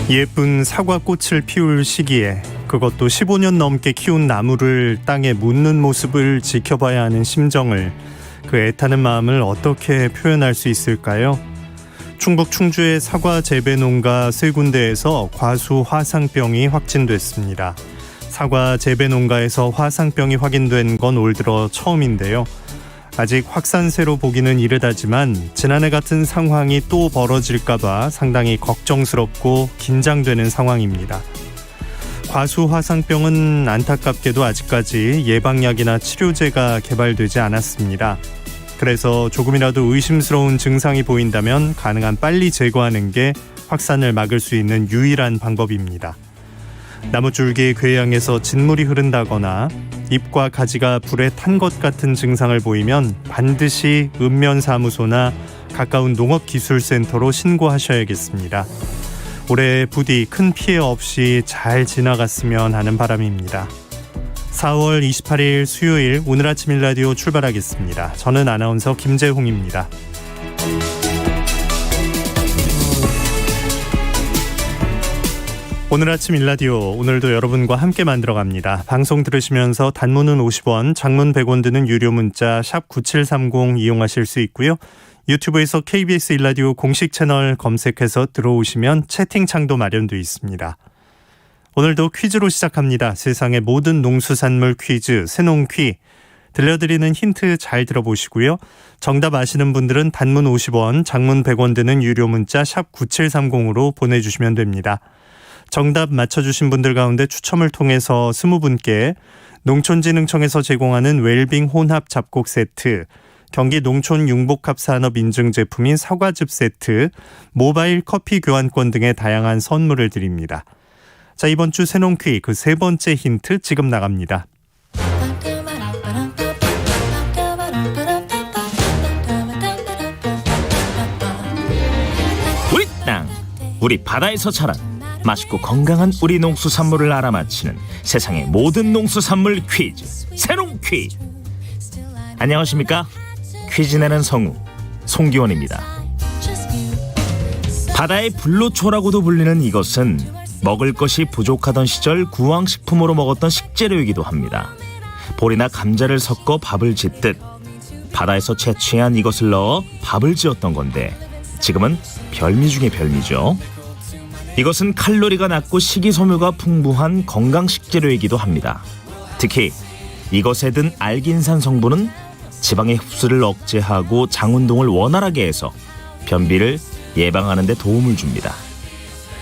예쁜 사과꽃을 피울 시기에 그것도 15년 넘게 키운 나무를 땅에 묻는 모습을 지켜봐야 하는 심정을, 그 애타는 마음을 어떻게 표현할 수 있을까요? 충북 충주의 사과 재배 농가 세 군데에서 과수 화상병이 확진됐습니다. 사과 재배 농가에서 화상병이 확인된 건 올 들어 처음인데요. 아직 확산세로 보기는 이르다지만 지난해 같은 상황이 또 벌어질까 봐 상당히 걱정스럽고 긴장되는 상황입니다. 과수 화상병은 안타깝게도 아직까지 예방약이나 치료제가 개발되지 않았습니다. 그래서 조금이라도 의심스러운 증상이 보인다면 가능한 빨리 제거하는 게 확산을 막을 수 있는 유일한 방법입니다. 나무줄기의 궤양에서 진물이 흐른다거나 잎과 가지가 불에 탄 것 같은 증상을 보이면 반드시 읍면사무소나 가까운 농업기술센터로 신고하셔야겠습니다. 올해 부디 큰 피해 없이 잘 지나갔으면 하는 바람입니다. 4월 28일 수요일 오늘 아침 일라디오 출발하겠습니다. 저는 아나운서 김재홍입니다. 오늘 아침 일라디오, 오늘도 여러분과 함께 만들어갑니다. 방송 들으시면서 단문은 50원, 장문 100원 드는 유료 문자 샵 9730 이용하실 수 있고요. 유튜브에서 KBS 일라디오 공식 채널 검색해서 들어오시면 채팅창도 마련되어 있습니다. 오늘도 퀴즈로 시작합니다. 세상의 모든 농수산물 퀴즈, 새농퀴. 들려드리는 힌트 잘 들어보시고요. 정답 아시는 분들은 단문 50원, 장문 100원 드는 유료 문자 샵 9730으로 보내주시면 됩니다. 정답 맞춰주신 분들 가운데 추첨을 통해서 20분께 농촌진흥청에서 제공하는 웰빙 혼합 잡곡 세트, 경기 농촌 융복합 산업 인증 제품인 사과즙 세트, 모바일 커피 교환권 등의 다양한 선물을 드립니다. 자, 이번 주 새농퀴 그 세 번째 힌트 지금 나갑니다. 우리 땅, 우리 바다에서 자란 맛있고 건강한 우리 농수산물을 알아맞히는 세상의 모든 농수산물 퀴즈, 새농퀴. 안녕하십니까? 퀴즈 내는 성우 송기원입니다. 바다의 불로초라고도 불리는 이것은 먹을 것이 부족하던 시절 구황식품으로 먹었던 식재료이기도 합니다. 보리나 감자를 섞어 밥을 짓듯 바다에서 채취한 이것을 넣어 밥을 지었던 건데 지금은 별미 중에 별미죠. 이것은 칼로리가 낮고 식이섬유가 풍부한 건강 식재료이기도 합니다. 특히 이것에 든 알긴산 성분은 지방의 흡수를 억제하고 장 운동을 원활하게 해서 변비를 예방하는 데 도움을 줍니다.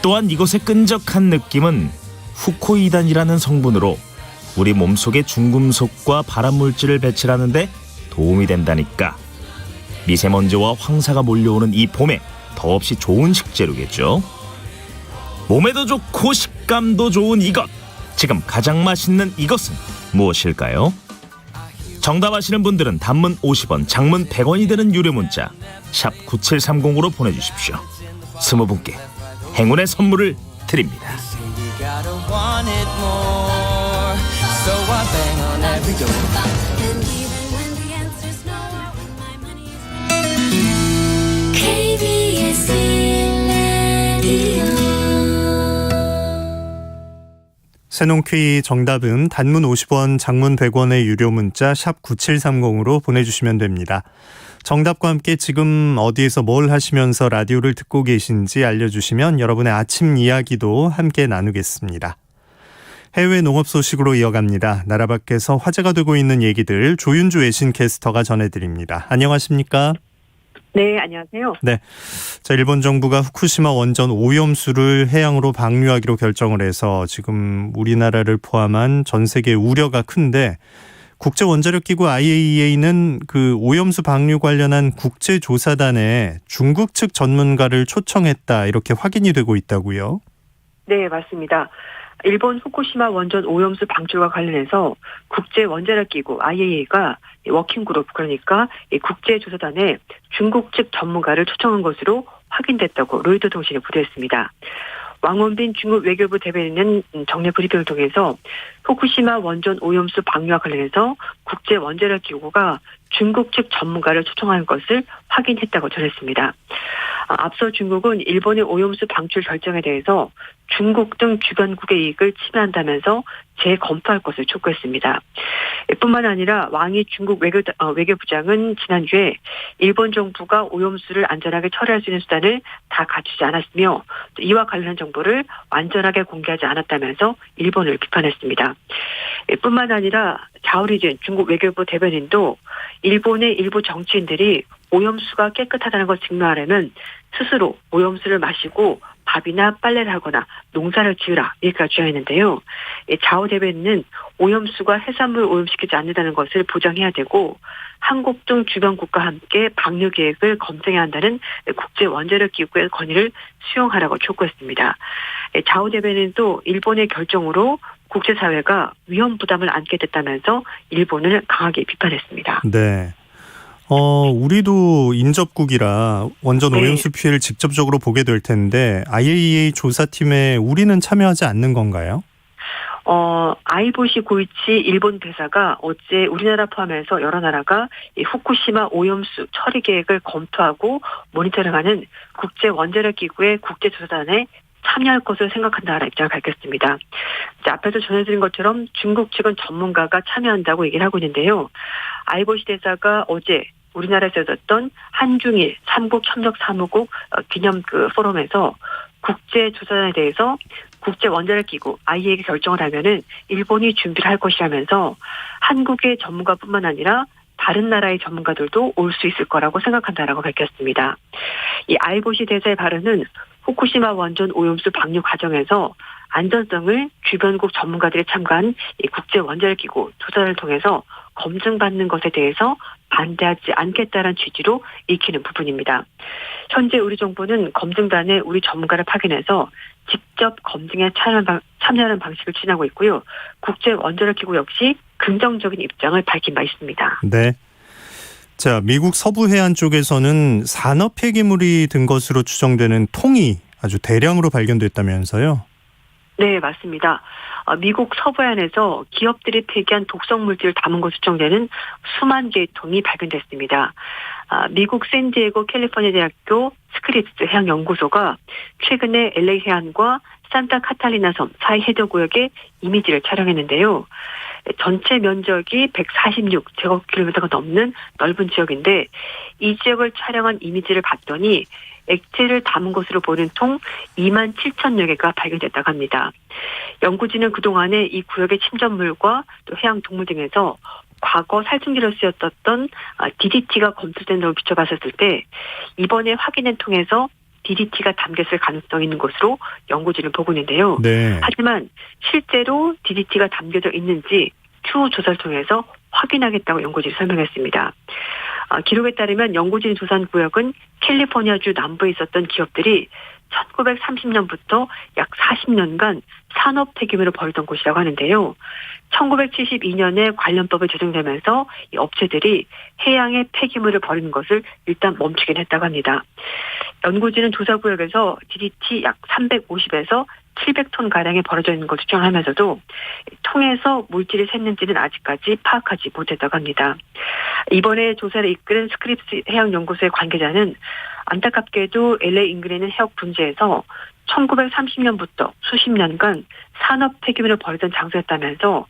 또한 이것의 끈적한 느낌은 후코이단이라는 성분으로 우리 몸속에 중금속과 발암물질을 배출하는 데 도움이 된다니까. 미세먼지와 황사가 몰려오는 이 봄에 더없이 좋은 식재료겠죠. 몸에도 좋고 식감도 좋은 이것, 지금 가장 맛있는 이것은 무엇일까요? 정답 아시는 분들은 단문 50원, 장문 100원이 되는 유료 문자 샵 9730으로 보내주십시오. 20분께 행운의 선물을 드립니다. 새농퀴 정답은 단문 50원, 장문 100원의 유료 문자 샵 9730으로 보내주시면 됩니다. 정답과 함께 지금 어디에서 뭘 하시면서 라디오를 듣고 계신지 알려주시면 여러분의 아침 이야기도 함께 나누겠습니다. 해외 농업 소식으로 이어갑니다. 나라 밖에서 화제가 되고 있는 얘기들 조윤주 외신캐스터가 전해드립니다. 안녕하십니까? 네, 안녕하세요. 네, 자, 일본 정부가 후쿠시마 원전 오염수를 해양으로 방류하기로 결정을 해서 지금 우리나라를 포함한 전 세계 우려가 큰데, 국제원자력기구 IAEA는 그 오염수 방류 관련한 국제조사단에 중국 측 전문가를 초청했다, 이렇게 확인이 되고 있다고요? 네, 맞습니다. 일본 후쿠시마 원전 오염수 방출과 관련해서 국제원자력기구 IAEA가 워킹그룹, 그러니까 국제조사단에 중국 측 전문가를 초청한 것으로 확인됐다고 로이터 통신이 보도했습니다. 왕원빈 중국 외교부 대변인은 정례 브리핑을 통해서 후쿠시마 원전 오염수 방류와 관련해서 국제원자력기구가 중국 측 전문가를 초청한 것을 확인했다고 전했습니다. 앞서 중국은 일본의 오염수 방출 결정에 대해서 중국 등 주변국의 이익을 침해한다면서 재검토할 것을 촉구했습니다. 뿐만 아니라 왕이 중국 외교부장은 지난주에 일본 정부가 오염수를 안전하게 처리할 수 있는 수단을 다 갖추지 않았으며 또 이와 관련한 정보를 완전하게 공개하지 않았다면서 일본을 비판했습니다. 뿐만 아니라 자오리진 중국 외교부 대변인도 일본의 일부 정치인들이 오염수가 깨끗하다는 걸 증명하려면 스스로 오염수를 마시고 밥이나 빨래를 하거나 농사를 지으라 이렇게 주장했는데요. 자오 대변인은 오염수가 해산물 오염시키지 않는다는 것을 보장해야 되고 한국 등 주변 국가와 함께 방류 계획을 검증해야 한다는 국제 원자력 기구의 건의를 수용하라고 촉구했습니다. 자오 대변인도 일본의 결정으로 국제사회가 위험 부담을 안게 됐다면서 일본을 강하게 비판했습니다. 네. 우리도 인접국이라 원전 오염수 피해를 직접적으로 보게 될 텐데 IAEA 조사팀에 우리는 참여하지 않는 건가요? 아이보시 고이치 일본 대사가 어제 우리나라 포함해서 여러 나라가 이 후쿠시마 오염수 처리 계획을 검토하고 모니터링하는 국제 원자력 기구의 국제조사단에 참여할 것을 생각한다라는 입장을 밝혔습니다. 앞에서 전해드린 것처럼 중국 측은 전문가가 참여한다고 얘기를 하고 있는데요. 아이보시 대사가 어제 우리나라에서 열렸던 한중일 3국 협력 사무국 기념 포럼에서 국제조사단에 대해서 국제 원자력 기구 IAEA 결정을 하면은 일본이 준비를 할 것이라면서 한국의 전문가뿐만 아니라 다른 나라의 전문가들도 올 수 있을 거라고 생각한다라고 밝혔습니다. 이 아이보시 대사의 발언은 후쿠시마 원전 오염수 방류 과정에서 안전성을 주변국 전문가들이 참가한 이 국제 원자력 기구 조사를 통해서 검증받는 것에 대해서 반대하지 않겠다는 취지로 읽히는 부분입니다. 현재 우리 정부는 검증단에 우리 전문가를 파견해서 직접 검증에 참여하는 방식을 추진하고 있고요. 국제 원자력 기구 역시 긍정적인 입장을 밝힌 바 있습니다. 네. 자, 미국 서부 해안 쪽에서는 산업 폐기물이 든 것으로 추정되는 통이 아주 대량으로 발견됐다면서요? 네, 맞습니다. 미국 서부해안에서 기업들이 폐기한 독성 물질을 담은 것으로 추정되는 수만 개의 통이 발견됐습니다. 미국 샌디에고 캘리포니아 대학교 스크립스 해양연구소가 최근에 LA 해안과 산타 카탈리나 섬 사이 해저구역의 이미지를 촬영했는데요. 전체 면적이 146제곱킬로미터가 넘는 넓은 지역인데 이 지역을 촬영한 이미지를 봤더니 액체를 담은 것으로 보이는 통 2만 7천여 개가 발견됐다고 합니다. 연구진은 그동안에 이 구역의 침전물과 또 해양 동물 등에서 과거 살충제로 쓰였던 DDT가 검출된다고 비춰봤을 때 이번에 확인한 통에서 DDT가 담겼을 가능성이 있는 것으로 연구진을 보고 있는데요. 네. 하지만 실제로 DDT가 담겨져 있는지 추후 조사를 통해서 확인하겠다고 연구진이 설명했습니다. 기록에 따르면 연구진이 조사한 구역은 캘리포니아주 남부에 있었던 기업들이 1930년부터 약 40년간 산업 폐기물을 버리던 곳이라고 하는데요. 1972년에 관련법이 제정되면서 이 업체들이 해양에 폐기물을 버리는 것을 일단 멈추긴 했다고 합니다. 연구진은 조사구역에서 DDT 약 350에서 700톤 가량이 버려져 있는 것을 주장하면서도 통에서 물질이 샜는지는 아직까지 파악하지 못했다고 합니다. 이번에 조사를 이끄는 스크립스 해양연구소의 관계자는 안타깝게도 LA 인근에 있는 해역 분지에서 1930년부터 수십 년간 산업 폐기물을 버리던 장소였다면서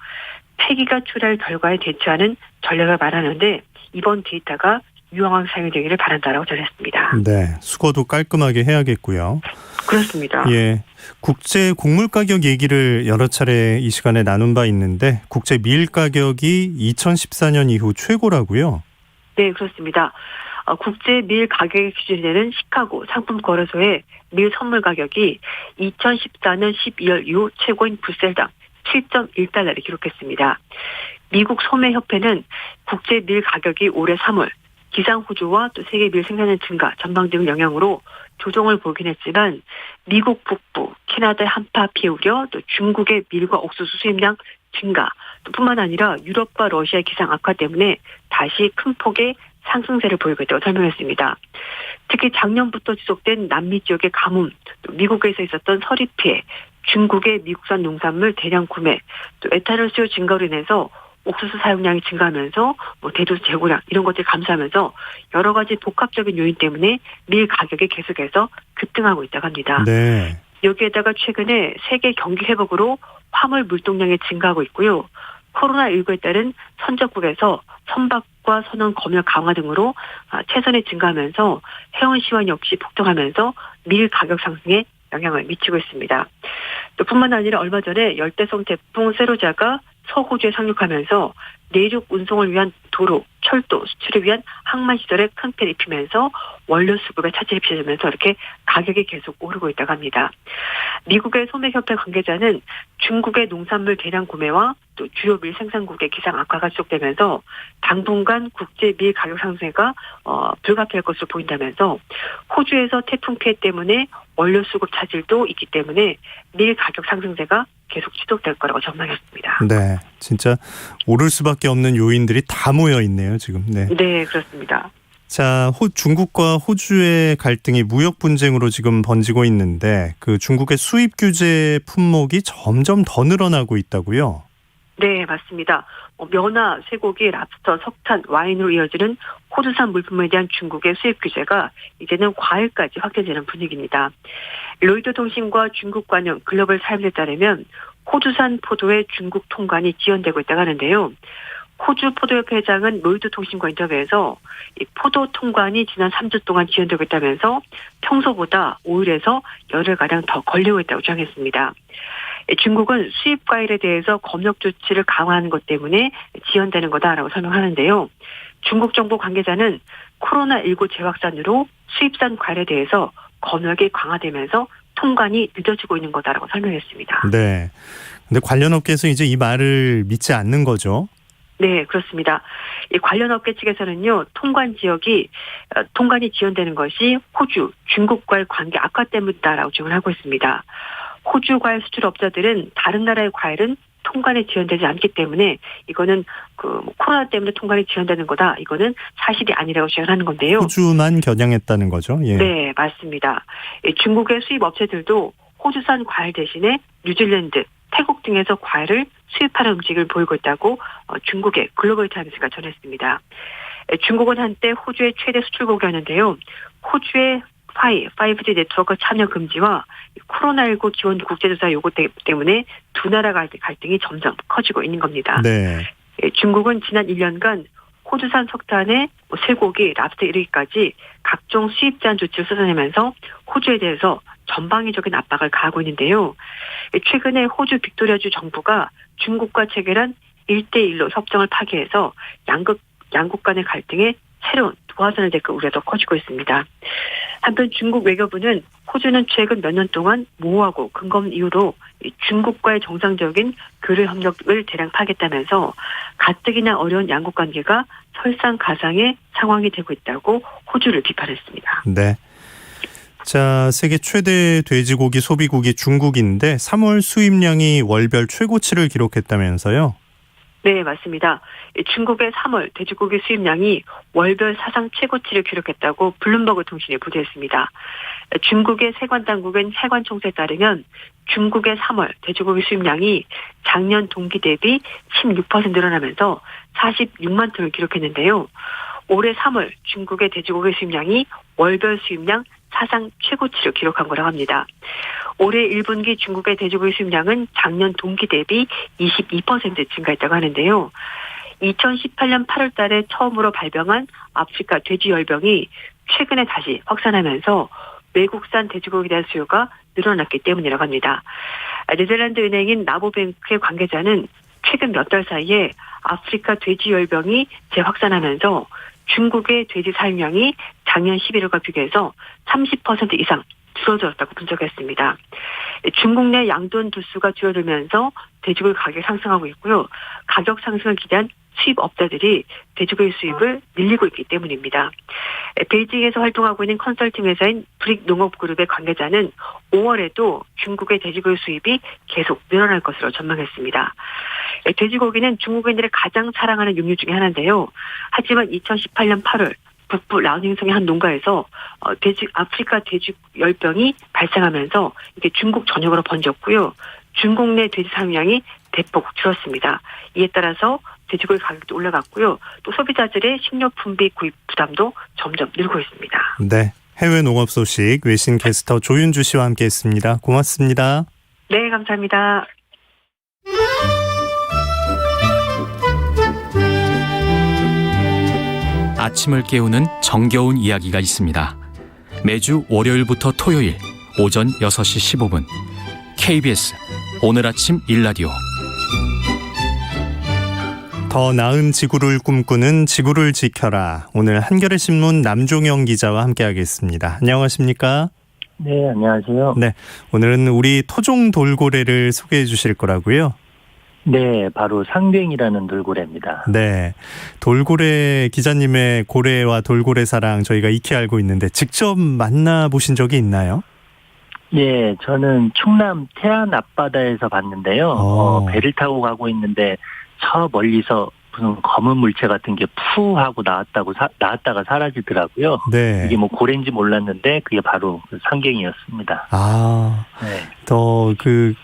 폐기가 초래할 결과에 대처하는 전략을 말하는데 이번 데이터가 유용하게 사용되기를 바란다라고 전했습니다. 네, 수거도 깔끔하게 해야겠고요. 그렇습니다. 예, 국제 곡물 가격 얘기를 여러 차례 이 시간에 나눈 바 있는데 국제 밀 가격이 2014년 이후 최고라고요? 네, 그렇습니다. 국제 밀 가격의 기준이 되는 시카고 상품거래소의 밀 선물 가격이 2014년 12월 이후 최고인 부셀당 7.1달러를 기록했습니다. 미국 소매협회는 국제 밀 가격이 올해 3월 기상호조와 또 세계 밀 생산량 증가 전망 등 영향으로 조정을 보긴 했지만 미국 북부, 캐나다의 한파 피해 우려, 또 중국의 밀과 옥수수 수입량 증가, 또 뿐만 아니라 유럽과 러시아의 기상 악화 때문에 다시 큰 폭의 상승세를 보이고 있다고 설명했습니다. 특히 작년부터 지속된 남미 지역의 가뭄, 또 미국에서 있었던 서리 피해, 중국의 미국산 농산물 대량 구매, 또 에탄올 수요 증가로 인해서 옥수수 사용량이 증가하면서 대도수 재고량 이런 것들이 감소하면서 여러 가지 복합적인 요인 때문에 밀 가격이 계속해서 급등하고 있다고 합니다. 네. 여기에다가 최근에 세계 경기 회복으로 화물 물동량이 증가하고 있고요. 코로나19에 따른 선적국에서 선박과 선원 검역 강화 등으로 채선이 증가하면서 해운 시황 역시 폭등하면서 밀 가격 상승에 영향을 미치고 있습니다. 또 뿐만 아니라 얼마 전에 열대성 태풍 세로자가 서호주에 상륙하면서 내륙 운송을 위한 도로, 철도 수출을 위한 항만 시설에 큰 피해를 입히면서 원료 수급에 차질이 빚어지면서 이렇게 가격이 계속 오르고 있다고 합니다. 미국의 소매협회 관계자는 중국의 농산물 대량 구매와 또 주요 밀 생산국의 기상 악화가 지속되면서 당분간 국제 밀 가격 상승세가 불가피할 것으로 보인다면서 호주에서 태풍 피해 때문에 원료 수급 차질도 있기 때문에 밀 가격 상승세가 계속 지속될 거라고 전망했습니다. 네, 진짜 오를 수밖에 없는 요인들이 다 모여 있네요, 지금. 네, 네, 그렇습니다. 자, 중국과 호주의 갈등이 무역 분쟁으로 지금 번지고 있는데 그 중국의 수입 규제 품목이 점점 더 늘어나고 있다고요? 네, 맞습니다. 면화, 쇠고기, 랍스터, 석탄, 와인으로 이어지는 호주산 물품에 대한 중국의 수입 규제가 이제는 과일까지 확대되는 분위기입니다. 로이터 통신과 중국 관영 글로벌 타임즈에 따르면 호주산 포도의 중국 통관이 지연되고 있다고 하는데요. 호주 포도협회 회장은 로이터 통신과 인터뷰에서 이 포도 통관이 지난 3주 동안 지연되고 있다면서 평소보다 5일에서 열흘가량 더 걸리고 있다고 주장했습니다. 중국은 수입 과일에 대해서 검역 조치를 강화하는 것 때문에 지연되는 거다라고 설명하는데요. 중국 정부 관계자는 코로나19 재확산으로 수입산 과일에 대해서 검역이 강화되면서 통관이 늦어지고 있는 거다라고 설명했습니다. 네. 근데 관련 업계에서 이제 이 말을 믿지 않는 거죠? 네, 그렇습니다. 이 관련 업계 측에서는요, 통관이 지연되는 것이 호주, 중국 과일 관계 악화 때문이다라고 주장을 하고 있습니다. 호주 과일 수출업자들은 다른 나라의 과일은 통관이 지연되지 않기 때문에 이거는 코로나 때문에 통관이 지연되는 거다. 이거는 사실이 아니라고 주장하는 건데요. 호주만 겨냥했다는 거죠? 예. 네, 맞습니다. 중국의 수입 업체들도 호주산 과일 대신에 뉴질랜드, 태국 등에서 과일을 수입하는 움직임을 보이고 있다고 중국의 글로벌 타임스가 전했습니다. 중국은 한때 호주의 최대 수출국이었는데요. 호주의 5G 네트워크 참여 금지와 코로나19 지원 국제조사 요구 때문에 두 나라 갈등이 점점 커지고 있는 겁니다. 네. 중국은 지난 1년간 호주산 석탄에 쇠고기, 랍스터 이르기까지 각종 수입 제한 조치를 쏟아내면서 호주에 대해서 전방위적인 압박을 가하고 있는데요. 최근에 호주 빅토리아주 정부가 중국과 체결한 1대1로 협정을 파기해서 양국 간의 갈등에 새로운 도화선을 댈 우려도 커지고 있습니다. 한편 중국 외교부는 호주는 최근 몇 년 동안 모호하고 근거 없는 이유로 중국과의 정상적인 교류 협력을 대량 파겠다면서 가뜩이나 어려운 양국 관계가 설상가상의 상황이 되고 있다고 호주를 비판했습니다. 네. 자, 세계 최대 돼지고기 소비국이 중국인데 3월 수입량이 월별 최고치를 기록했다면서요? 네, 맞습니다. 중국의 3월 돼지고기 수입량이 월별 사상 최고치를 기록했다고 블룸버그 통신이 보도했습니다. 중국의 세관당국은 세관총수에 따르면 중국의 3월 돼지고기 수입량이 작년 동기 대비 16% 늘어나면서 46만 톤을 기록했는데요. 올해 3월 중국의 돼지고기 수입량이 월별 수입량 사상 최고치를 기록한 거라고 합니다. 올해 1분기 중국의 돼지고기 수입량은 작년 동기 대비 22% 증가했다고 하는데요. 2018년 8월 달에 처음으로 발병한 아프리카 돼지열병이 최근에 다시 확산하면서 외국산 돼지고기에 대한 수요가 늘어났기 때문이라고 합니다. 네덜란드 은행인 라보뱅크의 관계자는 최근 몇 달 사이에 아프리카 돼지열병이 재확산하면서 중국의 돼지 사육량이 작년 11월과 비교해서 30% 이상 줄어들었다고 분석했습니다. 중국 내 양돈 두수가 줄어들면서 돼지고기 가격이 상승하고 있고요. 가격 상승을 기대한 수입업자들이 돼지고기 수입을 늘리고 있기 때문입니다. 베이징에서 활동하고 있는 컨설팅 회사인 브릭 농업그룹의 관계자는 5월에도 중국의 돼지고기 수입이 계속 늘어날 것으로 전망했습니다. 돼지고기는 중국인들이 가장 사랑하는 육류 중에 하나인데요. 하지만 2018년 8월 북부 라오닝성의 한 농가에서 아프리카 돼지열병이 발생하면서 이게 중국 전역으로 번졌고요. 중국 내 돼지 사육량이 대폭 줄었습니다. 이에 따라서 돼지고기 가격도 올라갔고요. 또 소비자들의 식료품비 구입 부담도 점점 늘고 있습니다. 네. 해외 농업 소식 외신 캐스터 조윤주 씨와 함께했습니다. 고맙습니다. 네, 감사합니다. 아침을 깨우는 정겨운 이야기가 있습니다. 매주 월요일부터 토요일 오전 6시 15분 KBS 오늘 아침 일라디오. 더 나은 지구를 꿈꾸는 지구를 지켜라. 오늘 한겨레 신문 남종영 기자와 함께하겠습니다. 안녕하십니까? 네, 안녕하세요. 네, 오늘은 우리 토종 돌고래를 소개해 주실 거라고요? 네, 바로 상갱이라는 돌고래입니다. 네, 돌고래 기자님의 고래와 돌고래 사랑 저희가 익히 알고 있는데 직접 만나보신 적이 있나요? 네, 저는 충남 태안 앞바다에서 봤는데요. 배를 타고 가고 있는데 저 멀리서 무슨 검은 물체 같은 게 푸 하고 나왔다가 사라지더라고요. 네. 이게 뭐 고래인지 몰랐는데 그게 바로 그 상갱이였습니다. 아, 네. 더 그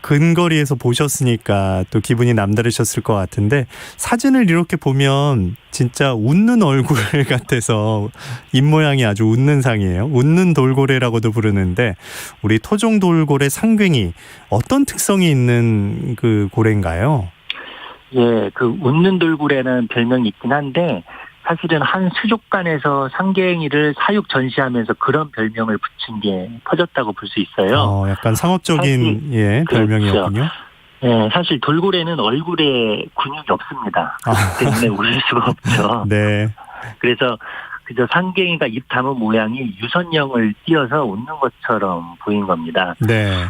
근거리에서 보셨으니까 또 기분이 남다르셨을 것 같은데 사진을 이렇게 보면 진짜 웃는 얼굴 같아서 입모양이 아주 웃는 상이에요. 웃는 돌고래라고도 부르는데 우리 토종 돌고래 상갱이 어떤 특성이 있는 그 고래인가요? 예, 그 웃는 돌고래는 별명이 있긴 한데 사실은 한 수족관에서 상갱이를 사육 전시하면서 그런 별명을 붙인 게 퍼졌다고 볼 수 있어요. 약간 상업적인 사실, 별명이었군요. 네, 사실 돌고래는 얼굴에 근육이 없습니다. 그렇기 때문에 웃을 수가 없죠. 네. 그래서 그저 상갱이가 입 담은 모양이 유선형을 띄어서 웃는 것처럼 보인 겁니다. 네.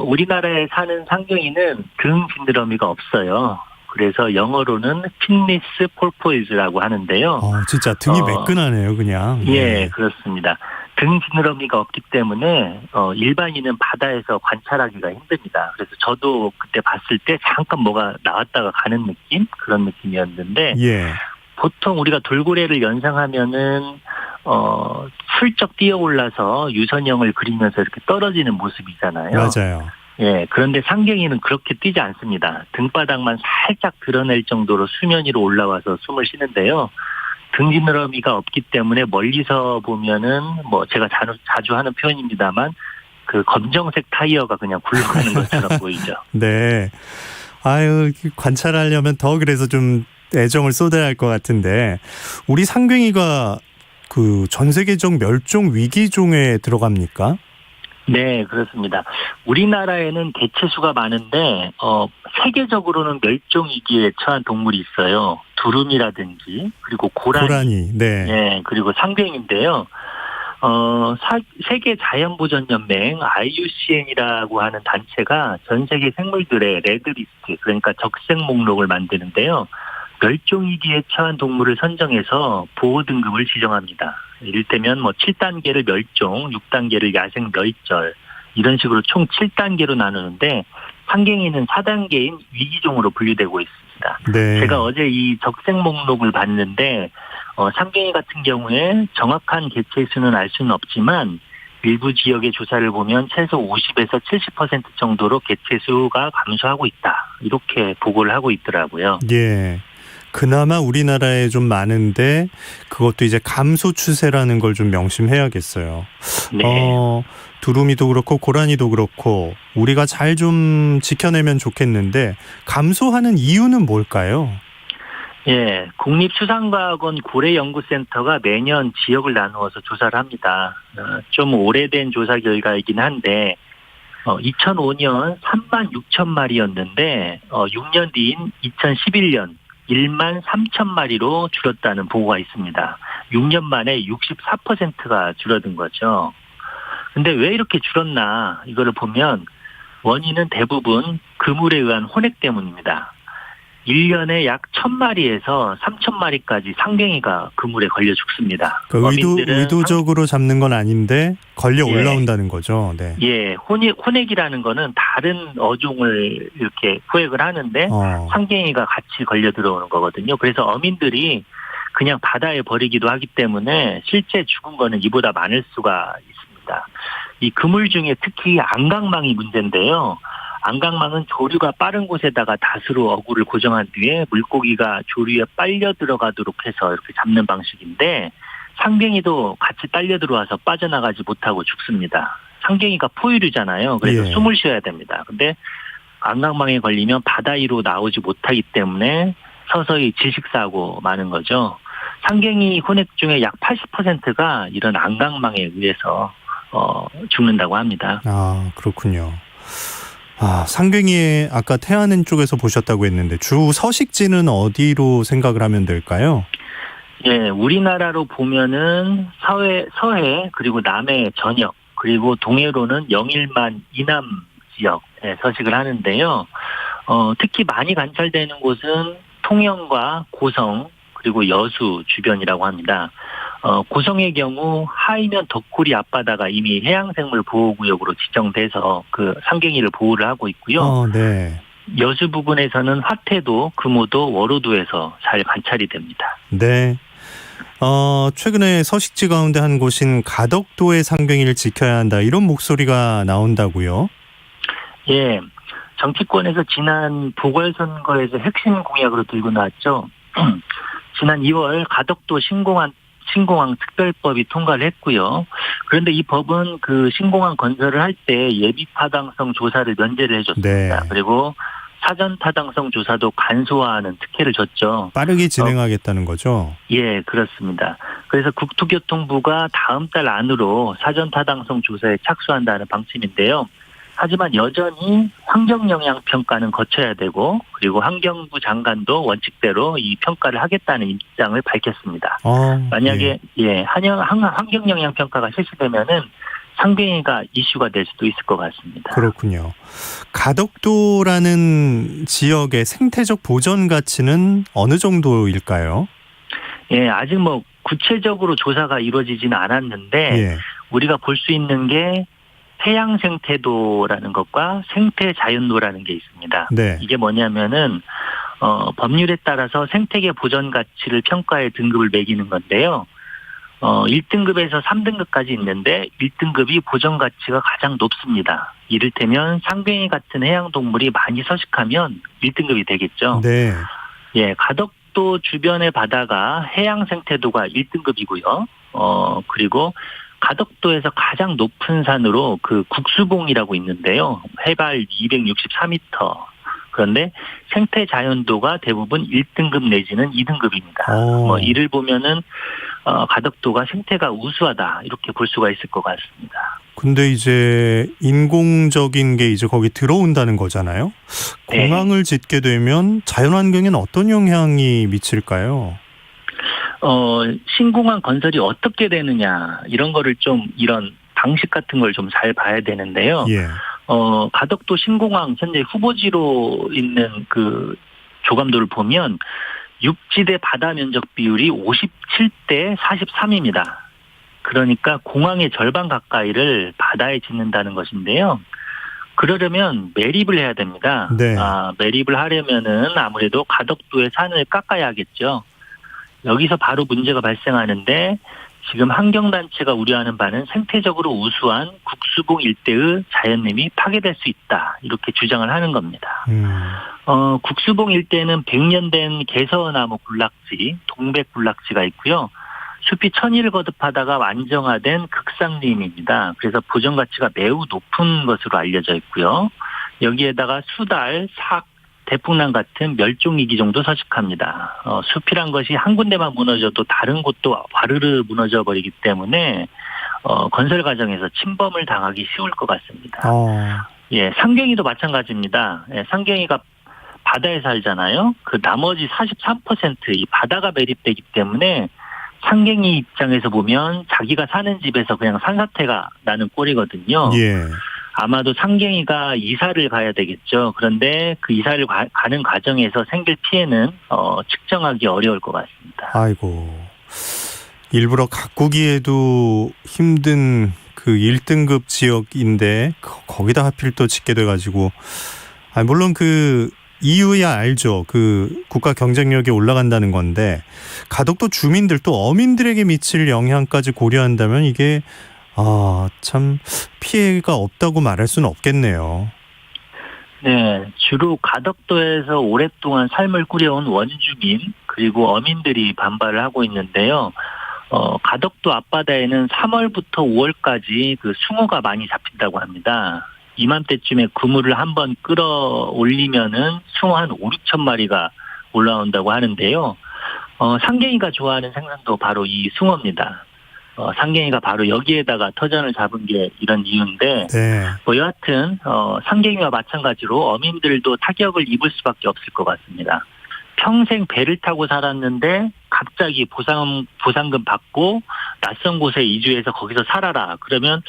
우리나라에 사는 상갱이는 등 지느러미가 없어요. 그래서 영어로는 핀리스 폴포이즈라고 하는데요. 진짜 등이 매끈하네요, 그냥. 예, 그렇습니다. 등 지느러미가 없기 때문에 일반인은 바다에서 관찰하기가 힘듭니다. 그래서 저도 그때 봤을 때 잠깐 뭐가 나왔다가 가는 느낌? 그런 느낌이었는데 예. 보통 우리가 돌고래를 연상하면은 슬쩍 뛰어올라서 유선형을 그리면서 이렇게 떨어지는 모습이잖아요. 맞아요. 예, 그런데 상갱이는 그렇게 뛰지 않습니다. 등바닥만 살짝 드러낼 정도로 수면 위로 올라와서 숨을 쉬는데요. 등 지느러미가 없기 때문에 멀리서 보면은 뭐 제가 자주 하는 표현입니다만 그 검정색 타이어가 그냥 굴러가는 것처럼 보이죠. 네. 아유, 관찰하려면 더 그래서 좀 애정을 쏟아야 할 것 같은데 우리 상갱이가 그 전 세계적 멸종 위기종에 들어갑니까? 네, 그렇습니다. 우리나라에는 개체수가 많은데 세계적으로는 멸종 위기에 처한 동물이 있어요. 두루미라든지 그리고 고라니. 네. 네, 그리고 상갱인데요. 세계 자연보전연맹 IUCN이라고 하는 단체가 전 세계 생물들의 레드리스트, 그러니까 적색 목록을 만드는데요. 멸종위기에 처한 동물을 선정해서 보호 등급을 지정합니다. 이를테면 7단계를 멸종, 6단계를 야생 멸절 이런 식으로 총 7단계로 나누는데 상갱이는 4단계인 위기종으로 분류되고 있습니다. 네. 제가 어제 이 적색 목록을 봤는데 상갱이 같은 경우에 정확한 개체 수는 알 수는 없지만 일부 지역의 조사를 보면 최소 50에서 70% 정도로 개체 수가 감소하고 있다. 이렇게 보고를 하고 있더라고요. 예. 그나마 우리나라에 좀 많은데 그것도 이제 감소 추세라는 걸 좀 명심해야겠어요. 네. 두루미도 그렇고 고라니도 그렇고 우리가 잘 좀 지켜내면 좋겠는데 감소하는 이유는 뭘까요? 예, 국립수산과학원 고래연구센터가 매년 지역을 나누어서 조사를 합니다. 좀 오래된 조사 결과이긴 한데 2005년 3만 6천 마리였는데 6년 뒤인 2011년 1만 3천 마리로 줄었다는 보고가 있습니다. 6년 만에 64%가 줄어든 거죠. 근데 왜 이렇게 줄었나 이거를 보면 원인은 대부분 그물에 의한 혼액 때문입니다. 1년에 약 1,000마리에서 3,000마리까지 상갱이가 그물에 걸려 죽습니다. 의도적으로 잡는 건 아닌데 걸려 올라온다는 거죠. 네. 예, 혼액이라는 거는 다른 어종을 이렇게 포획을 하는데 상갱이가 같이 걸려 들어오는 거거든요. 그래서 어민들이 그냥 바다에 버리기도 하기 때문에 실제 죽은 거는 이보다 많을 수가 있습니다. 이 그물 중에 특히 안강망이 문제인데요. 안강망은 조류가 빠른 곳에다가 닷으로 어구를 고정한 뒤에 물고기가 조류에 빨려 들어가도록 해서 이렇게 잡는 방식인데 상갱이도 같이 딸려 들어와서 빠져나가지 못하고 죽습니다. 상갱이가 포유류잖아요. 그래서 예. 숨을 쉬어야 됩니다. 근데 안강망에 걸리면 바다 위로 나오지 못하기 때문에 서서히 질식사하고 마는 거죠. 상갱이 혼액 중에 약 80%가 이런 안강망에 의해서 죽는다고 합니다. 아, 그렇군요. 상갱이 아까 태안은 쪽에서 보셨다고 했는데 주 서식지는 어디로 생각을 하면 될까요? 예, 우리나라로 보면은 서해 그리고 남해 전역 그리고 동해로는 영일만 이남 지역에 서식을 하는데요. 특히 많이 관찰되는 곳은 통영과 고성 그리고 여수 주변이라고 합니다. 고성의 경우 하이면 덕구리 앞바다가 이미 해양생물 보호구역으로 지정돼서 그 상갱이를 보호를 하고 있고요. 네. 여수 부근에서는 화태도, 금오도, 월호도에서 잘 관찰이 됩니다. 네. 최근에 서식지 가운데 한 곳인 가덕도의 상갱이를 지켜야 한다 이런 목소리가 나온다고요? 예, 정치권에서 지난 보궐선거에서 핵심 공약으로 들고 나왔죠. 지난 2월 가덕도 신공항 특별법이 통과를 했고요. 그런데 이 법은 그 신공항 건설을 할 때 예비 타당성 조사를 면제를 해줬습니다. 네. 그리고 사전 타당성 조사도 간소화하는 특혜를 줬죠. 빠르게 진행하겠다는 거죠? 예, 그렇습니다. 그래서 국토교통부가 다음 달 안으로 사전 타당성 조사에 착수한다는 방침인데요. 하지만 여전히 환경영향평가는 거쳐야 되고 그리고 환경부 장관도 원칙대로 이 평가를 하겠다는 입장을 밝혔습니다. 만약에 환경영향평가가 실시되면은 상갱이가 이슈가 될 수도 있을 것 같습니다. 그렇군요. 가덕도라는 지역의 생태적 보전 가치는 어느 정도일까요? 예, 아직 뭐 구체적으로 조사가 이루어지지는 않았는데 예. 우리가 볼 수 있는 게 해양 생태도라는 것과 생태 자연도라는 게 있습니다. 네. 이게 뭐냐면은 법률에 따라서 생태계 보전 가치를 평가의 등급을 매기는 건데요. 1등급에서 3등급까지 있는데 1등급이 보전 가치가 가장 높습니다. 이를테면 상갱이 같은 해양 동물이 많이 서식하면 1등급이 되겠죠. 네. 예, 가덕도 주변의 바다가 해양 생태도가 1등급이고요. 그리고 가덕도에서 가장 높은 산으로 그 국수봉이라고 있는데요. 해발 264m. 그런데 생태 자연도가 대부분 1등급 내지는 2등급입니다. 이를 보면은 가덕도가 생태가 우수하다 이렇게 볼 수가 있을 것 같습니다. 근데 이제 인공적인 게 이제 거기 들어온다는 거잖아요. 네. 공항을 짓게 되면 자연환경에는 어떤 영향이 미칠까요? 신공항 건설이 어떻게 되느냐 이런 거를 좀 이런 방식 같은 걸 좀 잘 봐야 되는데요. 예. 가덕도 신공항 현재 후보지로 있는 그 조감도를 보면 육지대 바다 면적 비율이 57대 43입니다. 그러니까 공항의 절반 가까이를 바다에 짓는다는 것인데요. 그러려면 매립을 해야 됩니다. 네. 매립을 하려면은 아무래도 가덕도의 산을 깎아야겠죠. 여기서 바로 문제가 발생하는데 지금 환경단체가 우려하는 바는 생태적으로 우수한 국수봉 일대의 자연림이 파괴될 수 있다. 이렇게 주장을 하는 겁니다. 국수봉 일대는 100년 된 개서나무 군락지, 동백 군락지가 있고요. 숲이 천일을 거듭하다가 완정화된 극상림입니다. 그래서 보전 가치가 매우 높은 것으로 알려져 있고요. 여기에다가 수달, 삭, 대풍랑 같은 멸종위기 정도 서식합니다. 숲이란 것이 한 군데만 무너져도 다른 곳도 와르르 무너져 버리기 때문에 건설 과정에서 침범을 당하기 쉬울 것 같습니다. 예, 상갱이도 마찬가지입니다. 예, 상갱이가 바다에 살잖아요. 그 나머지 43%이 바다가 매립되기 때문에 상갱이 입장에서 보면 자기가 사는 집에서 그냥 산사태가 나는 꼴이거든요. 예. 아마도 상갱이가 이사를 가야 되겠죠. 그런데 그 이사를 가는 과정에서 생길 피해는 측정하기 어려울 것 같습니다. 아이고. 일부러 가꾸기에도 힘든 그 1등급 지역인데 거기다 하필 또 짓게 돼가지고 물론 그 이유야 알죠. 그 국가 경쟁력이 올라간다는 건데 가덕도 주민들 또 어민들에게 미칠 영향까지 고려한다면 이게 참 피해가 없다고 말할 수는 없겠네요. 네, 주로 가덕도에서 오랫동안 삶을 꾸려온 원주민 그리고 어민들이 반발을 하고 있는데요. 가덕도 앞바다에는 3월부터 5월까지 그 숭어가 많이 잡힌다고 합니다. 이맘때쯤에 그물을 한번 끌어올리면은 숭어 한 5, 6천 마리가 올라온다고 하는데요. 상갱이가 좋아하는 생선도 바로 이 숭어입니다. 상갱이가 바로 여기에다가 터전을 잡은 게 이런 이유인데, 네. 여하튼 상갱이와 마찬가지로 어민들도 타격을 입을 수밖에 없을 것 같습니다. 평생 배를 타고 살았는데 갑자기 보상금 받고 낯선 곳에 이주해서 거기서 살아라. 그러면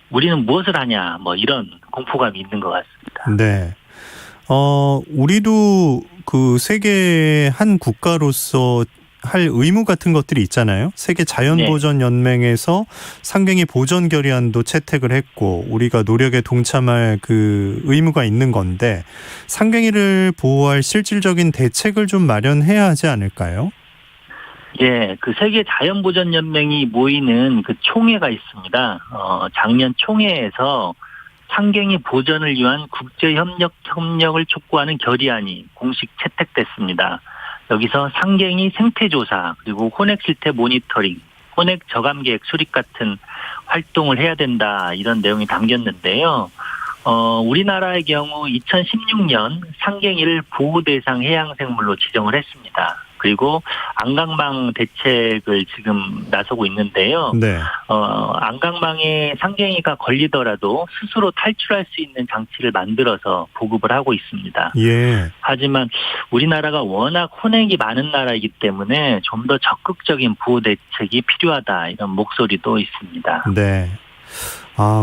우리는 무엇을 하냐, 뭐 이런 공포감이 있는 것 같습니다. 네. 우리도 그 세계 한 국가로서 할 의무 같은 것들이 있잖아요. 세계 자연보전연맹에서 상갱이 보전 결의안도 채택을 했고 우리가 노력에 동참할 그 의무가 있는 건데 상갱이를 보호할 실질적인 대책을 좀 마련해야 하지 않을까요? 예, 그 세계 자연보전연맹이 모이는 그 총회가 있습니다. 작년 총회에서 상갱이 보전을 위한 국제협력을 촉구하는 결의안이 공식 채택됐습니다. 여기서 상갱이 생태조사 그리고 혼액 실태 모니터링, 혼액 저감 계획 수립 같은 활동을 해야 된다 이런 내용이 담겼는데요. 우리나라의 경우 2016년 상갱이를 보호대상 해양생물로 지정을 했습니다. 그리고 안강망 대책을 지금 나서고 있는데요. 네. 안강망에 상갱이가 걸리더라도 스스로 탈출할 수 있는 장치를 만들어서 보급을 하고 있습니다. 예. 하지만 우리나라가 워낙 혼액이 많은 나라이기 때문에 좀 더 적극적인 보호 대책이 필요하다 이런 목소리도 있습니다. 네.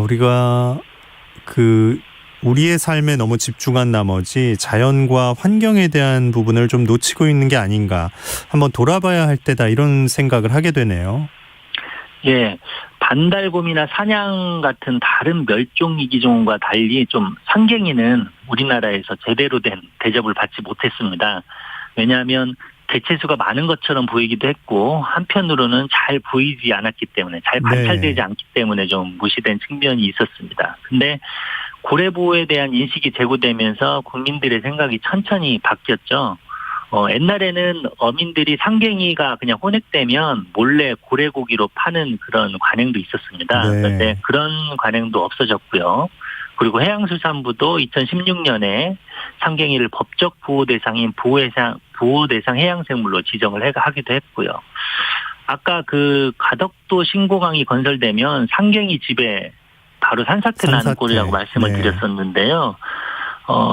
우리가 우리의 삶에 너무 집중한 나머지 자연과 환경에 대한 부분을 좀 놓치고 있는 게 아닌가. 한번 돌아봐야 할 때다 이런 생각을 하게 되네요. 예. 반달곰이나 사냥 같은 다른 멸종위기종과 달리 좀 상갱이는 우리나라에서 제대로 된 대접을 받지 못했습니다. 왜냐하면 개체수가 많은 것처럼 보이기도 했고 한편으로는 잘 보이지 않았기 때문에 잘 관찰되지 않기 때문에 좀 무시된 측면이 있었습니다. 근데 고래 보호에 대한 인식이 제고되면서 국민들의 생각이 천천히 바뀌었죠. 옛날에는 어민들이 상갱이가 그냥 혼액되면 몰래 고래고기로 파는 그런 관행도 있었습니다. 네. 그런데 그런 관행도 없어졌고요. 그리고 해양수산부도 2016년에 상갱이를 법적 보호대상인 보호대상 해양생물로 지정을 하기도 했고요. 아까 그 가덕도 신고강이 건설되면 상갱이 집에 바로 산사태 나는 꼴이라고 말씀을 드렸었는데요.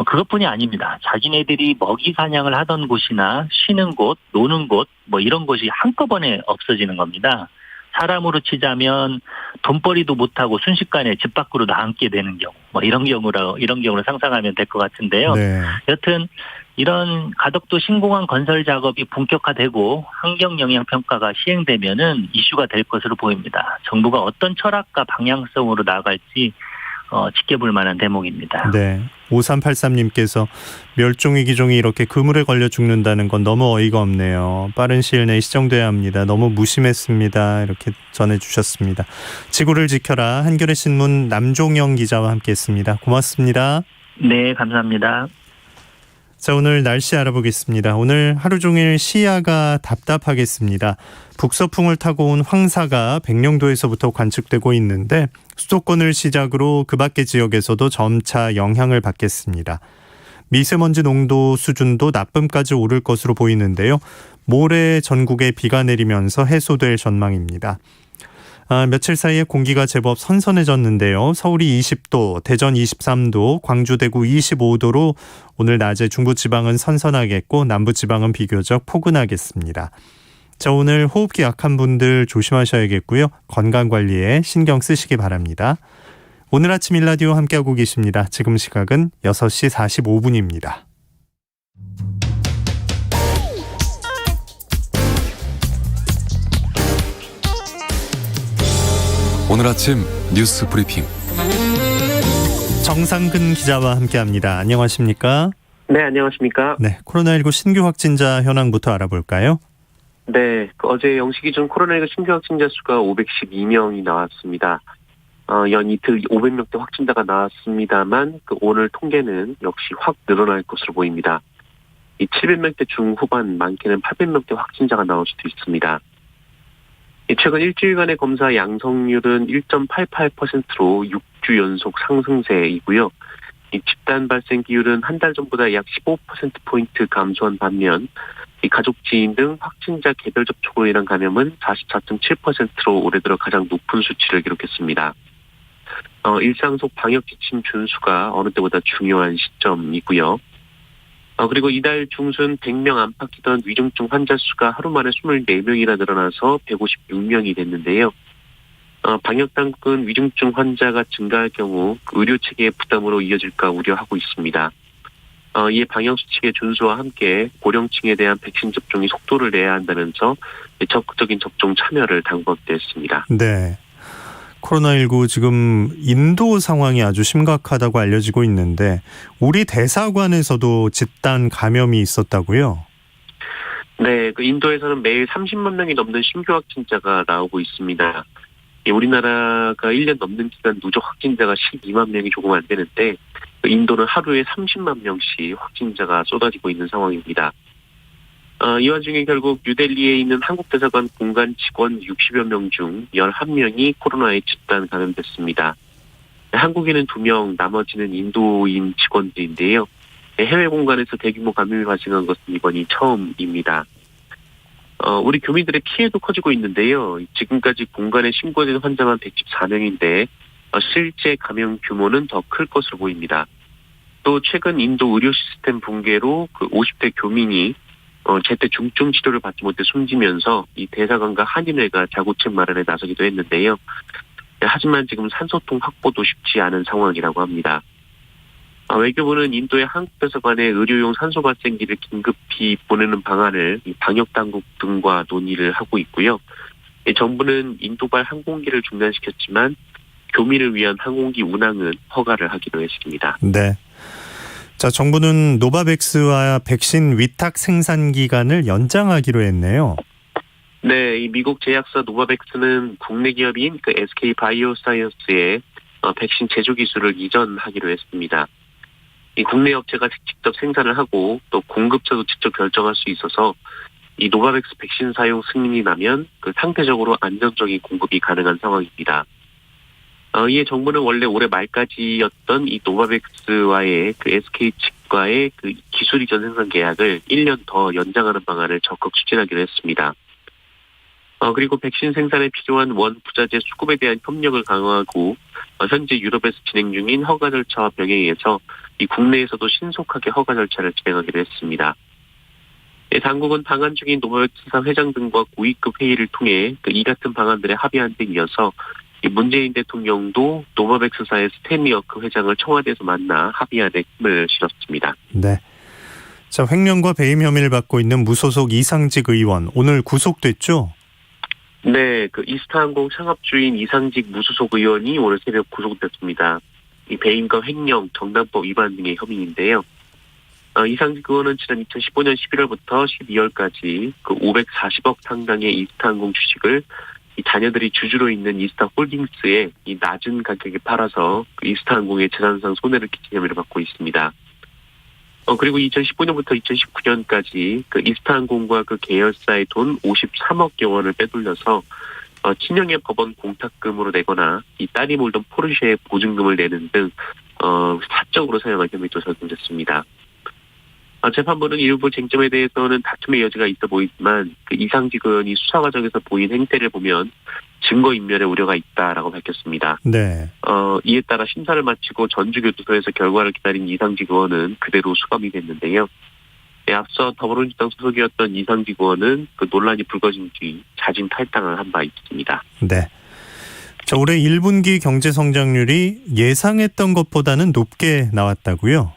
그것뿐이 아닙니다. 자기네들이 먹이 사냥을 하던 곳이나 쉬는 곳, 노는 곳, 뭐 이런 곳이 한꺼번에 없어지는 겁니다. 사람으로 치자면 돈벌이도 못하고 순식간에 집 밖으로 나앉게 되는 경우, 뭐 이런 경우를 상상하면 될 것 같은데요. 네. 여튼 이런 가덕도 신공항 건설 작업이 본격화되고 환경 영향 평가가 시행되면은 이슈가 될 것으로 보입니다. 정부가 어떤 철학과 방향성으로 나아갈지 지켜볼 만한 대목입니다. 네. 5383님께서 멸종위기종이 이렇게 그물에 걸려 죽는다는 건 너무 어이가 없네요. 빠른 시일 내에 시정돼야 합니다. 너무 무심했습니다. 이렇게 전해주셨습니다. 지구를 지켜라. 한겨레 신문 남종영 기자와 함께했습니다. 고맙습니다. 네, 감사합니다. 자, 오늘 날씨 알아보겠습니다. 오늘 하루 종일 시야가 답답하겠습니다. 북서풍을 타고 온 황사가 백령도에서부터 관측되고 있는데 수도권을 시작으로 그 밖의 지역에서도 점차 영향을 받겠습니다. 미세먼지 농도 수준도 나쁨까지 오를 것으로 보이는데요. 모레 전국에 비가 내리면서 해소될 전망입니다. 며칠 사이에 공기가 제법 선선해졌는데요. 서울이 20도, 대전 23도, 광주, 대구 25도로 오늘 낮에 중부지방은 선선하겠고 남부지방은 비교적 포근하겠습니다. 자, 오늘 호흡기 약한 분들 조심하셔야겠고요. 건강관리에 신경 쓰시기 바랍니다. 오늘 아침 일라디오 함께하고 계십니다. 지금 시각은 6시 45분입니다. 오늘 아침 뉴스 브리핑 정상근 기자와 함께합니다. 안녕하십니까? 네, 안녕하십니까? 네, 코로나19 신규 확진자 현황부터 알아볼까요? 네, 어제 0시 기준 코로나19 신규 확진자 수가 512명이 나왔습니다. 연 이틀 500명대 확진자가 나왔습니다만 오늘 통계는 역시 확 늘어날 것으로 보입니다. 이 700명대 중후반, 많게는 800명대 확진자가 나올 수도 있습니다. 최근 일주일간의 검사 양성률은 1.88%로 6주 연속 상승세이고요. 이 집단 발생 비율은 한 달 전보다 약 15%포인트 감소한 반면 이 가족, 지인 등 확진자 개별 접촉으로 인한 감염은 44.7%로 올해 들어 가장 높은 수치를 기록했습니다. 일상 속 방역 지침 준수가 어느 때보다 중요한 시점이고요. 그리고 이달 중순 100명 안팎이던 위중증 환자 수가 하루 만에 24명이나 늘어나서 156명이 됐는데요. 방역당국은 위중증 환자가 증가할 경우 의료 체계의 부담으로 이어질까 우려하고 있습니다. 이에 방역수칙의 준수와 함께 고령층에 대한 백신 접종이 속도를 내야 한다면서 적극적인 접종 참여를 당부했습니다. 네. 코로나19 지금 인도 상황이 아주 심각하다고 알려지고 있는데 우리 대사관에서도 집단 감염이 있었다고요? 네, 인도에서는 매일 30만 명이 넘는 신규 확진자가 나오고 있습니다. 우리나라가 1년 넘는 기간 누적 확진자가 12만 명이 조금 안 되는데 인도는 하루에 30만 명씩 확진자가 쏟아지고 있는 상황입니다. 이 와중에 결국 뉴델리에 있는 한국대사관 공간 직원 60여 명 중 11명이 코로나에 집단 감염됐습니다. 한국인은 2명, 나머지는 인도인 직원들인데요. 해외 공간에서 대규모 감염이 발생한 것은 이번이 처음입니다. 우리 교민들의 피해도 커지고 있는데요. 지금까지 공간에 신고된 환자만 114명인데 실제 감염 규모는 더 클 것으로 보입니다. 또 최근 인도 의료 시스템 붕괴로 50대 교민이 제때 중증 치료를 받지 못해 숨지면서 이 대사관과 한인회가 자구책 마련에 나서기도 했는데요. 하지만 지금 산소통 확보도 쉽지 않은 상황이라고 합니다. 외교부는 인도의 한국 대사관에 의료용 산소 발생기를 긴급히 보내는 방안을 방역 당국 등과 논의를 하고 있고요. 정부는 인도발 항공기를 중단시켰지만 교민을 위한 항공기 운항은 허가를 하기로 했습니다. 네. 자, 정부는 노바백스와 백신 위탁 생산 기간을 연장하기로 했네요. 네, 이 미국 제약사 노바백스는 국내 기업인 SK 바이오사이언스에 백신 제조 기술을 이전하기로 했습니다. 이 국내 업체가 직접 생산을 하고 또 공급처도 직접 결정할 수 있어서 이 노바백스 백신 사용 승인이 나면 상대적으로 안정적인 공급이 가능한 상황입니다. 이에 정부는 원래 올해 말까지였던 이 노바백스와의 SK 측과의 기술 이전 생산 계약을 1년 더 연장하는 방안을 적극 추진하기로 했습니다. 그리고 백신 생산에 필요한 원 부자재 수급에 대한 협력을 강화하고 현재 유럽에서 진행 중인 허가 절차와 병행해서 이 국내에서도 신속하게 허가 절차를 진행하기로 했습니다. 당국은 방한 중인 노바백스사 회장 등과 고위급 회의를 통해 이 같은 방안들에 합의한 데 이어서 문재인 대통령도 노바백스사의 스탠리어크 회장을 청와대에서 만나 합의안에 힘을 실었습니다. 네. 자, 횡령과 배임 혐의를 받고 있는 무소속 이상직 의원 오늘 구속됐죠? 네, 이스타항공 창업주인 이상직 무소속 의원이 오늘 새벽 구속됐습니다. 이 배임과 횡령, 정당법 위반 등의 혐의인데요. 이상직 의원은 지난 2015년 11월부터 12월까지 540억 상당의 이스타항공 주식을 이 자녀들이 주주로 있는 이스타홀딩스에 이 낮은 가격에 팔아서 이스타항공의 재산상 손해를 끼친 혐의를 받고 있습니다. 그리고 2015년부터 2019년까지 이스타항공과 계열사의 돈 53억여 원을 빼돌려서 친형의 법원 공탁금으로 내거나 이 딸이 몰던 포르쉐의 보증금을 내는 등 사적으로 사용한 혐의도 적용됐습니다. 재판부는 일부 쟁점에 대해서는 다툼의 여지가 있어 보이지만 이상직 의원이 수사 과정에서 보인 행태를 보면 증거인멸의 우려가 있다라고 밝혔습니다. 네. 이에 따라 심사를 마치고 전주교도소에서 결과를 기다린 이상직 의원은 그대로 수감이 됐는데요. 앞서 더불어민주당 소속이었던 이상직 의원은 논란이 불거진 뒤 자진 탈당을 한 바 있습니다. 네. 자, 올해 1분기 경제 성장률이 예상했던 것보다는 높게 나왔다고요?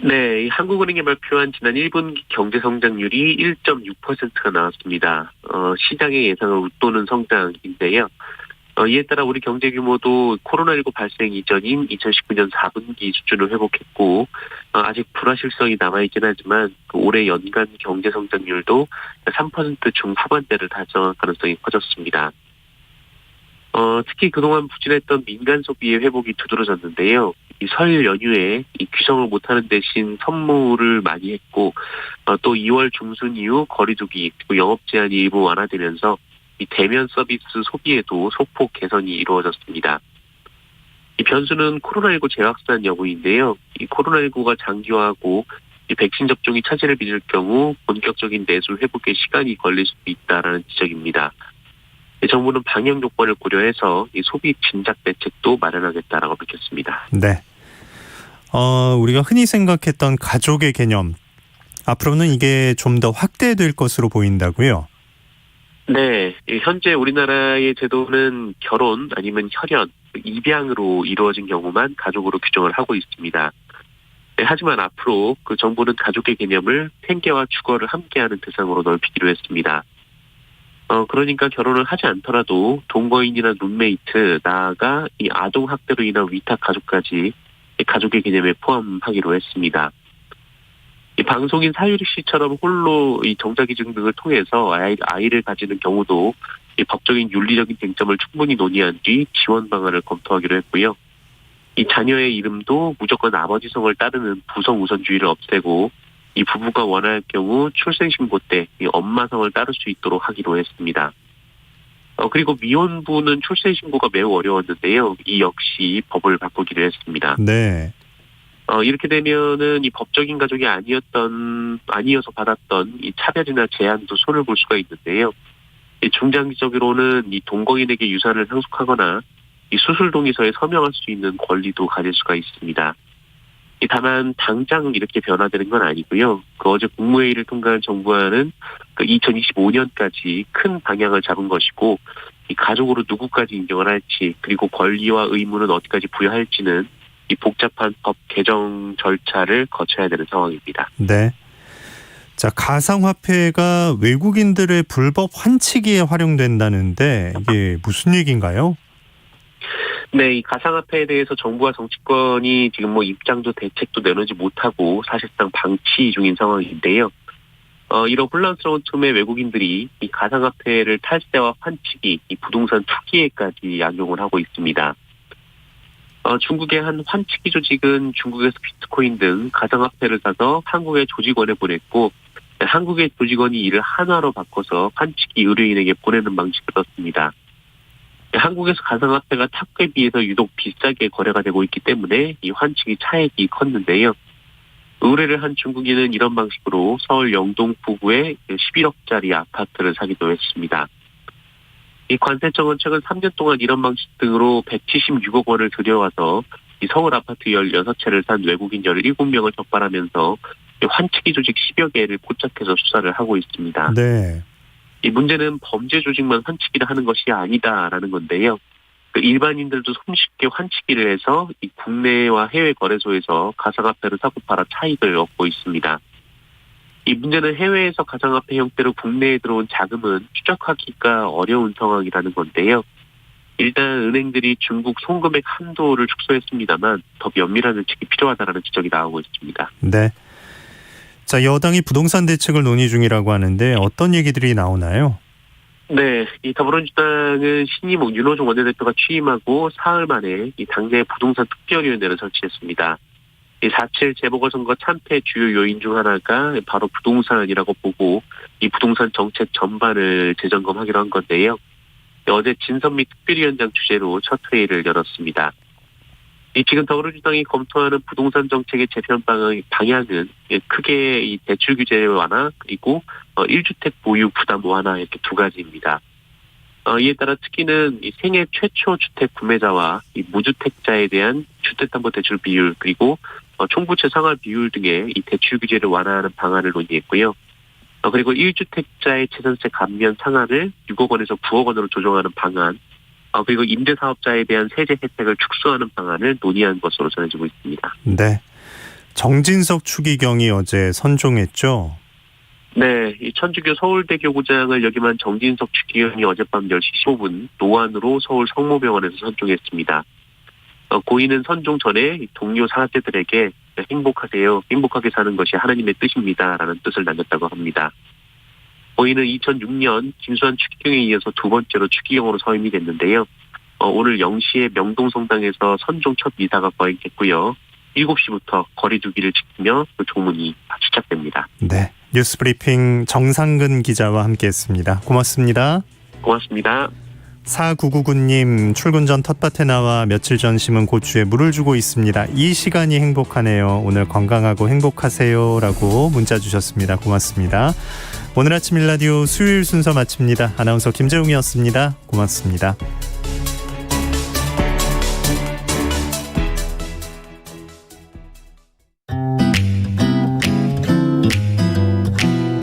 네, 한국은행이 발표한 지난 1분기 경제 성장률이 1.6%가 나왔습니다. 시장의 예상을 웃도는 성장인데요. 이에 따라 우리 경제 규모도 코로나19 발생 이전인 2019년 4분기 수준을 회복했고 아직 불확실성이 남아있긴 하지만 올해 연간 경제 성장률도 3% 중후반대를 달성할 가능성이 커졌습니다. 특히 그동안 부진했던 민간 소비의 회복이 두드러졌는데요. 이 설 연휴에 이 귀성을 못하는 대신 선물을 많이 했고, 또 2월 중순 이후 거리두기 그리고 영업 제한이 일부 완화되면서 이 대면 서비스 소비에도 소폭 개선이 이루어졌습니다. 이 변수는 코로나19 재확산 여부인데요. 이 코로나19가 장기화하고 이 백신 접종이 차질을 빚을 경우 본격적인 내수 회복에 시간이 걸릴 수도 있다라는 지적입니다. 정부는 방역 요건을 고려해서 이 소비 진작 대책도 마련하겠다라고 밝혔습니다. 네. 우리가 흔히 생각했던 가족의 개념, 앞으로는 이게 좀 더 확대될 것으로 보인다고요? 네. 현재 우리나라의 제도는 결혼 아니면 혈연, 입양으로 이루어진 경우만 가족으로 규정을 하고 있습니다. 네, 하지만 앞으로 그 정부는 가족의 개념을 생계와 주거를 함께하는 대상으로 넓히기로 했습니다. 그러니까 결혼을 하지 않더라도 동거인이나 룸메이트, 나아가 이 아동 학대로 인한 위탁 가족까지 가족의 개념에 포함하기로 했습니다. 이 방송인 사유리 씨처럼 홀로 이 정자기증 등을 통해서 아이를 가지는 경우도 이 법적인 윤리적인 쟁점을 충분히 논의한 뒤 지원 방안을 검토하기로 했고요. 이 자녀의 이름도 무조건 아버지성을 따르는 부성 우선주의를 없애고 이 부부가 원할 경우 출생신고 때 이 엄마성을 따를 수 있도록 하기로 했습니다. 그리고 미혼부는 출생신고가 매우 어려웠는데요. 이 역시 법을 바꾸기로 했습니다. 네. 이렇게 되면은 이 법적인 가족이 아니어서 받았던 이 차별이나 제한도 손을 볼 수가 있는데요. 이 중장기적으로는 이 동거인에게 유산을 상속하거나 이 수술 동의서에 서명할 수 있는 권리도 가질 수가 있습니다. 다만 당장 이렇게 변화되는 건 아니고요. 어제 국무회의를 통과한 정부안은 2025년까지 큰 방향을 잡은 것이고, 이 가족으로 누구까지 인정을 할지, 그리고 권리와 의무는 어디까지 부여할지는 이 복잡한 법 개정 절차를 거쳐야 되는 상황입니다. 네. 자, 가상화폐가 외국인들의 불법 환치기에 활용된다는데 이게 무슨 얘기인가요? 네, 이 가상화폐에 대해서 정부와 정치권이 지금 입장도 대책도 내놓지 못하고 사실상 방치 중인 상황인데요. 이런 혼란스러운 틈에 외국인들이 이 가상화폐를 탈세와 환치기, 이 부동산 투기에까지 악용을 하고 있습니다. 중국의 한 환치기 조직은 중국에서 비트코인 등 가상화폐를 사서 한국의 조직원에 보냈고, 한국의 조직원이 이를 한화로 바꿔서 환치기 의뢰인에게 보내는 방식을 썼습니다. 한국에서 가상화폐가 타국에 비해서 유독 비싸게 거래가 되고 있기 때문에 이 환치기 차액이 컸는데요. 의뢰를 한 중국인은 이런 방식으로 서울 영동 부구에 11억짜리 아파트를 사기도 했습니다. 이 관세청은 최근 3년 동안 이런 방식 등으로 176억 원을 들여와서 이 서울 아파트 16채를 산 외국인 17명을 적발하면서 환치기 조직 10여 개를 포착해서 수사를 하고 있습니다. 네. 이 문제는 범죄 조직만 환치기를 하는 것이 아니다라는 건데요. 일반인들도 손쉽게 환치기를 해서 이 국내와 해외 거래소에서 가상화폐를 사고 팔아 차익을 얻고 있습니다. 이 문제는 해외에서 가상화폐 형태로 국내에 들어온 자금은 추적하기가 어려운 상황이라는 건데요. 일단 은행들이 중국 송금액 한도를 축소했습니다만 더 면밀한 대책이 필요하다는 지적이 나오고 있습니다. 네. 자, 여당이 부동산 대책을 논의 중이라고 하는데 어떤 얘기들이 나오나요? 네, 이 더불어민주당은 신임 윤호중 원내대표가 취임하고 사흘 만에 이 당내 부동산 특별위원회를 설치했습니다. 이 4.7 재보궐선거 참패 주요 요인 중 하나가 바로 부동산이라고 보고 이 부동산 정책 전반을 재점검하기로 한 건데요. 어제 진선미 특별위원장 주재로 첫 회의를 열었습니다. 지금 더불어민주당이 검토하는 부동산 정책의 재편 방향은 크게 이 대출 규제 완화 그리고 1주택 보유 부담 완화 이렇게 두 가지입니다. 이에 따라 특히는 이 생애 최초 주택 구매자와 이 무주택자에 대한 주택담보대출 비율 그리고 총부채 상환 비율 등의 이 대출 규제를 완화하는 방안을 논의했고요. 그리고 1주택자의 재산세 감면 상한을 6억 원에서 9억 원으로 조정하는 방안, 그리고 임대사업자에 대한 세제 혜택을 축소하는 방안을 논의한 것으로 전해지고 있습니다. 네. 정진석 추기경이 어제 선종했죠? 네. 이 천주교 서울대교구장을 역임한 정진석 추기경이 어젯밤 10시 15분 노안으로 서울 성모병원에서 선종했습니다. 고인은 선종 전에 동료 사제들에게 행복하세요. 행복하게 사는 것이 하나님의 뜻입니다. 라는 뜻을 남겼다고 합니다. 고인은 2006년 김수환 추기경에 이어서 두 번째로 추기경으로 서임이 됐는데요. 오늘 0시에 명동성당에서 선종 첫 미사가 거행됐고요. 7시부터 거리 두기를 지키며 그 조문이 시작됩니다. 네, 뉴스브리핑 정상근 기자와 함께했습니다. 고맙습니다. 고맙습니다. 4999님, 출근 전 텃밭에 나와 며칠 전 심은 고추에 물을 주고 있습니다. 이 시간이 행복하네요. 오늘 건강하고 행복하세요 라고 문자 주셨습니다. 고맙습니다. 오늘 아침 일라디오 수요일 순서 마칩니다. 아나운서 김재웅이었습니다. 고맙습니다.